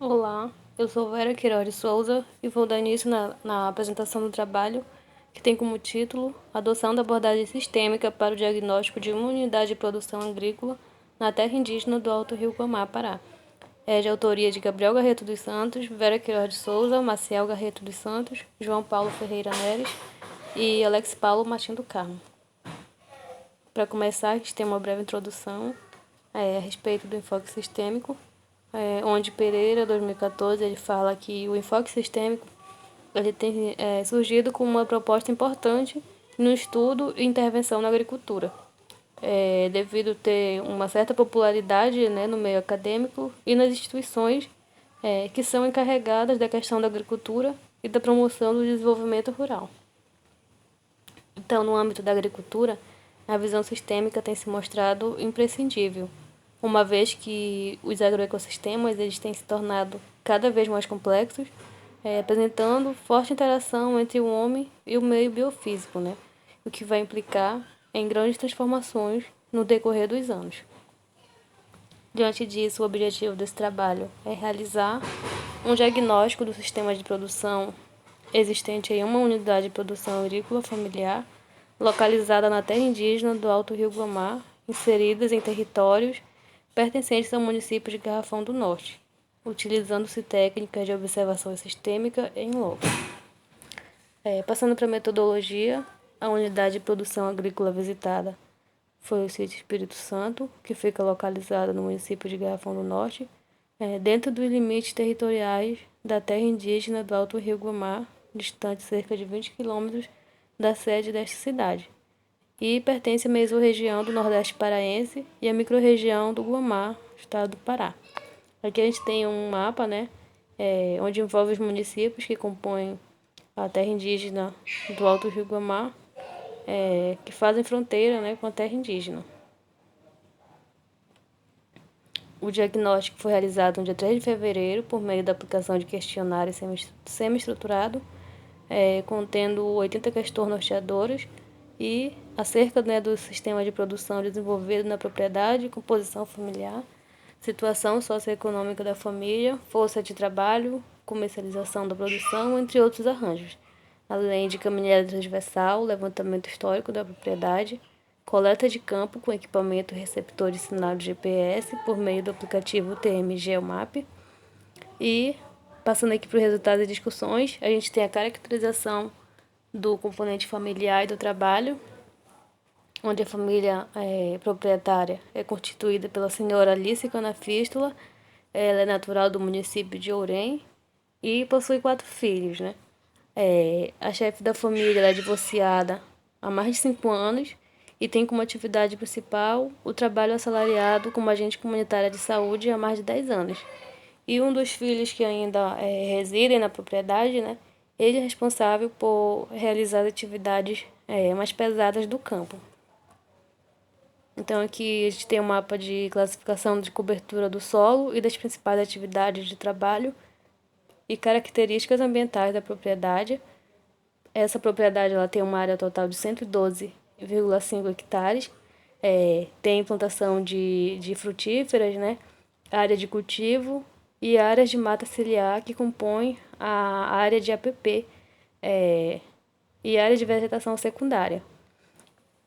Olá, eu sou Vera Queiroz de Souza e vou dar início na apresentação do trabalho que tem como título Adoção da abordagem sistêmica para o diagnóstico de uma unidade de produção agrícola na terra indígena do Alto Rio Guamá, Pará. É de autoria de Gabriel Garreto dos Santos, Vera Queiroz de Souza, Maciel Garreto dos Santos, João Paulo Ferreira Neres e Alex Paulo Martins do Carmo. Para começar, a gente tem uma breve introdução a respeito do enfoque sistêmico, onde Pereira, 2014, ele fala que o enfoque sistêmico ele tem surgido como uma proposta importante no estudo e intervenção na agricultura, devido ter uma certa popularidade, né, no meio acadêmico e nas instituições que são encarregadas da questão da agricultura e da promoção do desenvolvimento rural. Então, no âmbito da agricultura, a visão sistêmica tem se mostrado imprescindível, uma vez que os agroecossistemas eles têm se tornado cada vez mais complexos, apresentando forte interação entre o homem e o meio biofísico, né? O que vai implicar em grandes transformações no decorrer dos anos. Diante disso, o objetivo desse trabalho é realizar um diagnóstico do sistema de produção existente em uma unidade de produção agrícola familiar localizada na terra indígena do Alto Rio Guamá, inseridas em territórios pertencentes ao município de Garrafão do Norte, utilizando-se técnicas de observação sistêmica em loco. Passando para a metodologia, a unidade de produção agrícola visitada foi o sítio Espírito Santo, que fica localizado no município de Garrafão do Norte, dentro dos limites territoriais da terra indígena do Alto Rio Guamá, distante cerca de 20 quilômetros da sede desta cidade, e pertence à mesorregião do Nordeste Paraense e à microrregião do Guamá, estado do Pará. Aqui a gente tem um mapa, né, onde envolve os municípios que compõem a terra indígena do Alto Rio Guamá, que fazem fronteira, né, com a terra indígena. O diagnóstico foi realizado no dia 3 de fevereiro por meio da aplicação de questionário semi-estruturado, contendo 80 questões norteadoras e acerca, né, do sistema de produção desenvolvido na propriedade, composição familiar, situação socioeconômica da família, força de trabalho, comercialização da produção, entre outros arranjos, além de caminhada transversal, levantamento histórico da propriedade, coleta de campo com equipamento receptor de sinal de GPS por meio do aplicativo TM Geomap. E, passando aqui para o resultado das discussões, a gente tem a caracterização do componente familiar e do trabalho, onde a família proprietária é constituída pela senhora Alice Canafístula, ela é natural do município de Ourém e possui 4 filhos, né? A chefe da família ela é divorciada há mais de 5 anos e tem como atividade principal o trabalho assalariado como agente comunitária de saúde há mais de 10 anos. E um dos filhos que ainda residem na propriedade, né? Ele é responsável por realizar as atividades mais pesadas do campo. Então aqui a gente tem um mapa de classificação de cobertura do solo e das principais atividades de trabalho e características ambientais da propriedade. Essa propriedade ela tem uma área total de 112,5 hectares, tem plantação de frutíferas, né? Área de cultivo e áreas de mata ciliar que compõem a área de APP e área de vegetação secundária.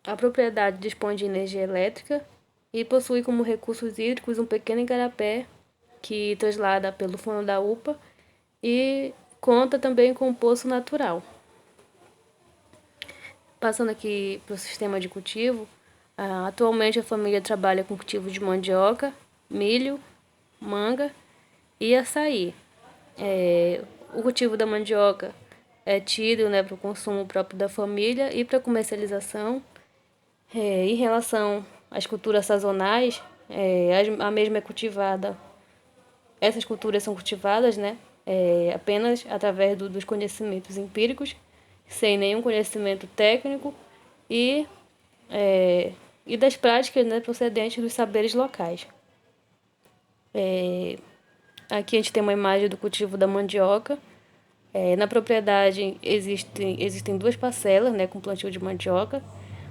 A propriedade dispõe de energia elétrica e possui como recursos hídricos um pequeno igarapé que traslada pelo fundo da UPA e conta também com um poço natural. Passando aqui para o sistema de cultivo, atualmente a família trabalha com cultivo de mandioca, milho, manga e açaí. O cultivo da mandioca é tido, né, para o consumo próprio da família e para comercialização. Em relação às culturas sazonais, a mesma é cultivada. Essas culturas são cultivadas, né, apenas através dos conhecimentos empíricos, sem nenhum conhecimento técnico e das práticas, né, procedentes dos saberes locais. Aqui a gente tem uma imagem do cultivo da mandioca. Na propriedade existem 2 parcelas, né, com plantio de mandioca.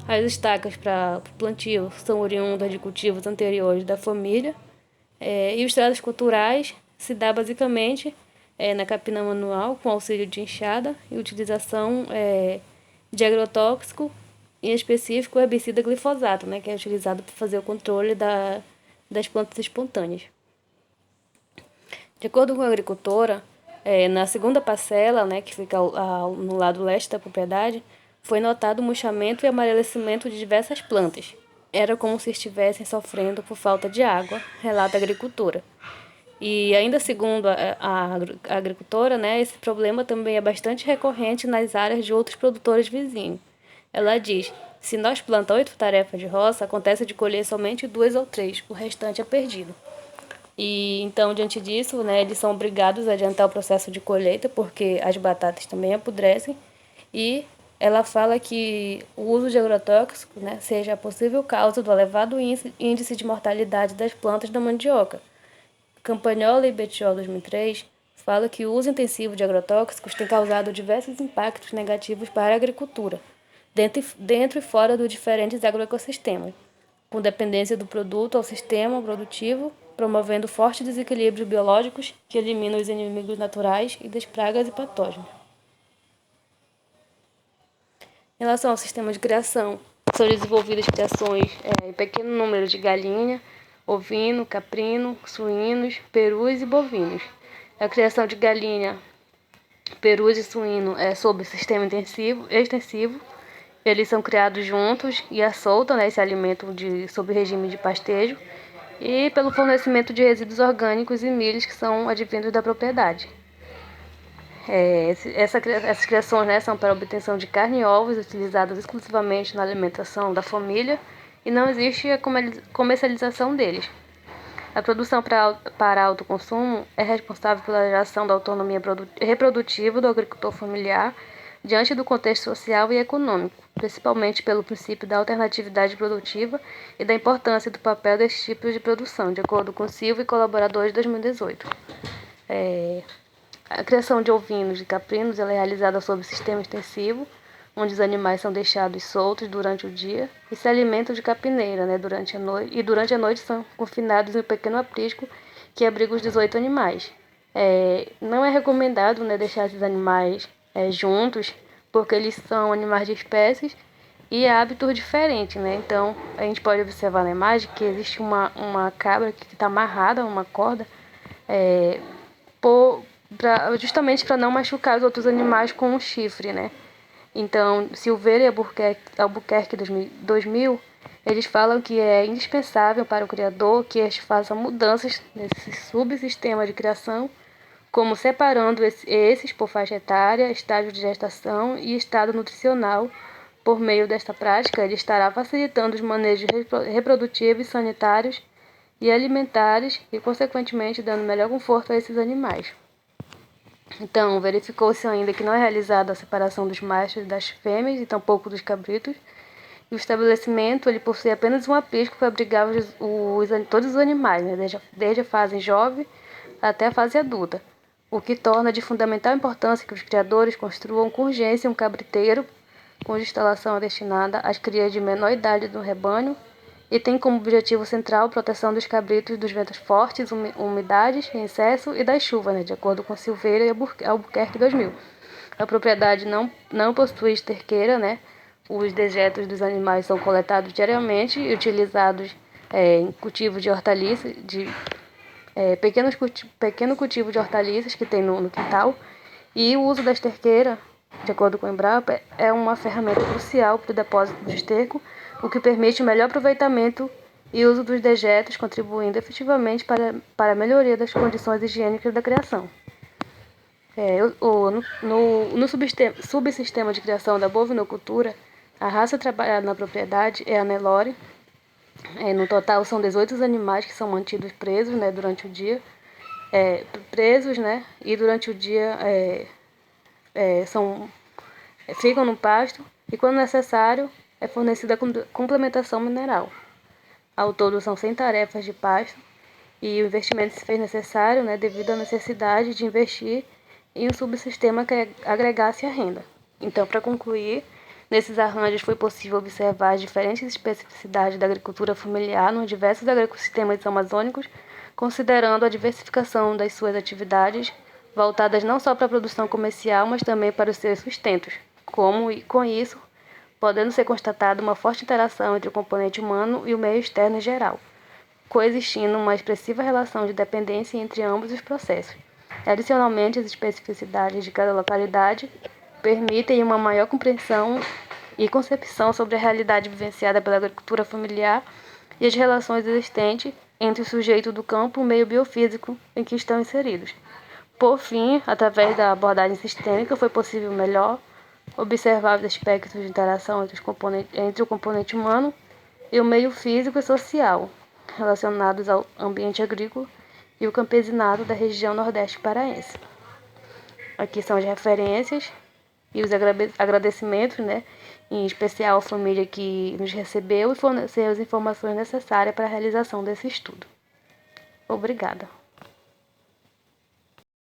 As estacas para plantio são oriundas de cultivos anteriores da família. E os tratos culturais se dá basicamente na capina manual, com auxílio de enxada e utilização de agrotóxico, em específico o herbicida glifosato, né, que é utilizado para fazer o controle das plantas espontâneas. De acordo com a agricultora, na segunda parcela, né, que fica no lado leste da propriedade, foi notado o murchamento e amarelecimento de diversas plantas. Era como se estivessem sofrendo por falta de água, relata a agricultora. E ainda segundo a agricultora, né, esse problema também é bastante recorrente nas áreas de outros produtores vizinhos. Ela diz: se nós plantamos 8 tarefas de roça, acontece de colher somente 2 ou 3, o restante é perdido. E então, diante disso, né, eles são obrigados a adiantar o processo de colheita, porque as batatas também apodrecem. E ela fala que o uso de agrotóxicos, né, seja a possível causa do elevado índice de mortalidade das plantas da mandioca. Campagnoli e Bettiol 2003 fala que o uso intensivo de agrotóxicos tem causado diversos impactos negativos para a agricultura, dentro e fora dos diferentes agroecossistemas, com dependência do produto ao sistema produtivo, promovendo fortes desequilíbrios biológicos que eliminam os inimigos naturais e das pragas e patógenos. Em relação ao sistema de criação, são desenvolvidas criações em pequeno número de galinha, ovino, caprino, suínos, perus e bovinos. A criação de galinha, perus e suíno é sob sistema extensivo. Eles são criados juntos e à solta, né, se alimentam sob regime de pastejo e pelo fornecimento de resíduos orgânicos e milhos que são advindos da propriedade. Essas criações, né, são para obtenção de carne e ovos utilizados exclusivamente na alimentação da família e não existe a comercialização deles. A produção para autoconsumo é responsável pela geração da autonomia reprodutiva do agricultor familiar diante do contexto social e econômico, principalmente pelo princípio da alternatividade produtiva e da importância do papel desses tipos de produção, de acordo com Silva e colaboradores de 2018. A criação de ovinos e caprinos é realizada sob sistema extensivo, onde os animais são deixados soltos durante o dia e se alimentam de capineira, né, durante a noite são confinados em um pequeno aprisco que abriga os 18 animais. Não é recomendado, né, deixar esses animais juntos, porque eles são animais de espécies e hábitos diferentes, né? Então, a gente pode observar na imagem que existe uma cabra que está amarrada a uma corda justamente para não machucar os outros animais com um chifre, né? Então, Silveira e Albuquerque 2000, eles falam que é indispensável para o criador que este faça mudanças nesse subsistema de criação, como separando esses por faixa etária, estágio de gestação e estado nutricional. Por meio desta prática, ele estará facilitando os manejos reprodutivos, sanitários e alimentares e, consequentemente, dando melhor conforto a esses animais. Então, verificou-se ainda que não é realizada a separação dos machos e das fêmeas e tampouco dos cabritos. E o estabelecimento ele possui apenas um aprisco para abrigar todos os animais, né, desde a fase jovem até a fase adulta, o que torna de fundamental importância que os criadores construam com urgência um cabriteiro cuja instalação é destinada às crias de menor idade do rebanho e tem como objetivo central a proteção dos cabritos dos ventos fortes, umidades em excesso e das chuvas, né, de acordo com Silveira e Albuquerque 2000. A propriedade não possui esterqueira, né? Os dejetos dos animais são coletados diariamente e utilizados em cultivo de hortaliças, pequeno cultivo de hortaliças que tem no quintal. E o uso da esterqueira, de acordo com o Embrapa, é uma ferramenta crucial para o depósito de esterco, o que permite o melhor aproveitamento e uso dos dejetos, contribuindo efetivamente para a melhoria das condições higiênicas da criação. No subsistema de criação da bovinocultura, a raça trabalhada na propriedade é a Nelore. No total, são 18 animais que são mantidos presos, né, durante o dia. E durante o dia ficam no pasto e, quando necessário, é fornecida complementação mineral. Ao todo, são 100 tarefas de pasto e o investimento se fez necessário, né, devido à necessidade de investir em um subsistema que agregasse a renda. Então, para concluir, nesses arranjos foi possível observar as diferentes especificidades da agricultura familiar nos diversos agroecossistemas amazônicos, considerando a diversificação das suas atividades, voltadas não só para a produção comercial, mas também para os seus sustentos, como, com isso, podendo ser constatada uma forte interação entre o componente humano e o meio externo em geral, coexistindo uma expressiva relação de dependência entre ambos os processos. Adicionalmente, as especificidades de cada localidade permitem uma maior compreensão e concepção sobre a realidade vivenciada pela agricultura familiar e as relações existentes entre o sujeito do campo e o meio biofísico em que estão inseridos. Por fim, através da abordagem sistêmica, foi possível melhor observar os aspectos de interação entre o componente humano e o meio físico e social, relacionados ao ambiente agrícola e o campesinado da região nordeste paraense. Aqui são as referências e os agradecimentos, em especial à família que nos recebeu e forneceu as informações necessárias para a realização desse estudo. Obrigada.